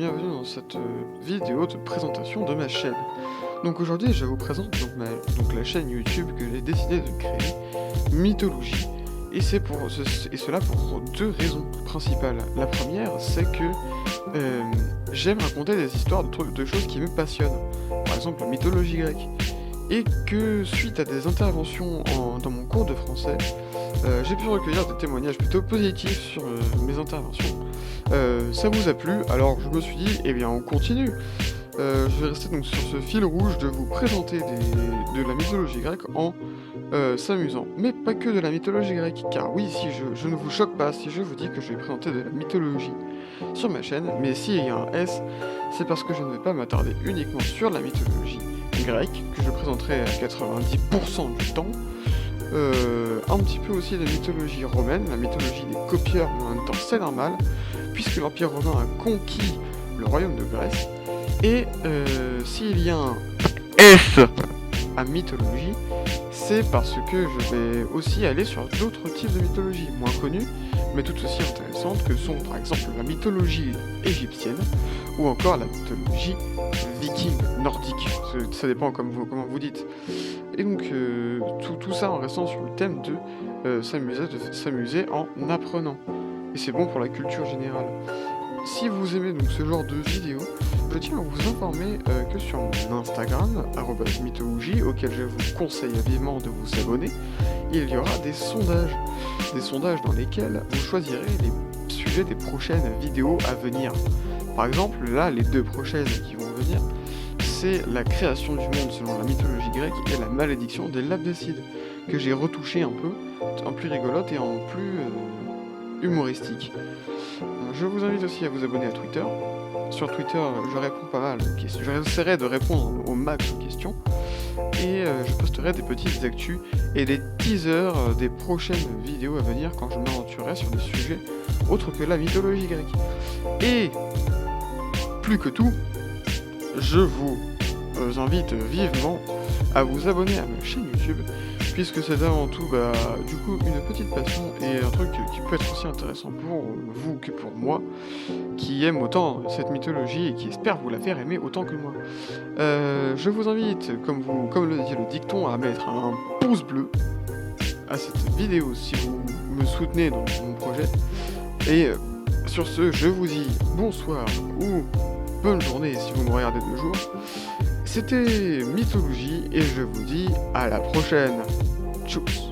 bienvenue dans cette vidéo de présentation de ma chaîne. Donc aujourd'hui je vous présente donc la chaîne YouTube que j'ai décidé de créer, Mythologie. Et cela pour deux raisons principales. La première, c'est que j'aime raconter des histoires de choses qui me passionnent. Par exemple la mythologie grecque. Et que suite à des interventions dans mon cours de français, j'ai pu recueillir des témoignages plutôt positifs sur mes interventions. Ça vous a plu, alors je me suis dit, eh bien on continue. Je vais rester donc sur ce fil rouge de vous présenter de la mythologie grecque en s'amusant. Mais pas que de la mythologie grecque, car oui, si je ne vous choque pas si je vous dis que je vais présenter de la mythologie sur ma chaîne, mais s'il y a un S, c'est parce que je ne vais pas m'attarder uniquement sur la mythologie grecque, que je présenterai à 90% du temps, un petit peu aussi de mythologie romaine, la mythologie des copieurs, mais en même temps c'est normal, puisque l'Empire romain a conquis le royaume de Grèce, et s'il y a un S à mythologie, c'est parce que je vais aussi aller sur d'autres types de mythologie, moins connues, mais tout aussi intéressantes, que sont par exemple la mythologie égyptienne, ou encore la mythologie viking, nordique, ça dépend comment vous dites. Et donc tout ça en restant sur le thème de s'amuser en apprenant. Et c'est bon pour la culture générale. Si vous aimez donc ce genre de vidéos, je tiens à vous informer que sur mon Instagram, @mythologie, auquel je vous conseille vivement de vous abonner, il y aura des sondages dans lesquels vous choisirez les sujets des prochaines vidéos à venir. Par exemple, là, les deux prochaines qui vont venir, c'est la création du monde selon la mythologie grecque et la malédiction des Labdécides, que j'ai retouché un peu, en plus rigolote et en plus humoristique. Je vous invite aussi à vous abonner à Twitter. Sur Twitter, je réponds pas mal aux questions. J'essaierai de répondre au max aux questions. Et je posterai des petites actus et des teasers des prochaines vidéos à venir quand je m'aventurerai sur des sujets autres que la mythologie grecque. Et plus que tout, je vous invite vivement à vous abonner à ma chaîne YouTube, puisque c'est avant tout du coup une petite passion et un truc qui peut être aussi intéressant pour vous que pour moi, qui aime autant cette mythologie et qui espère vous la faire aimer autant que moi. Je vous invite, comme le dit le dicton, à mettre un pouce bleu à cette vidéo si vous me soutenez dans mon projet. Et sur ce, je vous dis bonsoir ou bonne journée si vous me regardez de jour. C'était Mythologie et je vous dis à la prochaine. Tchuss.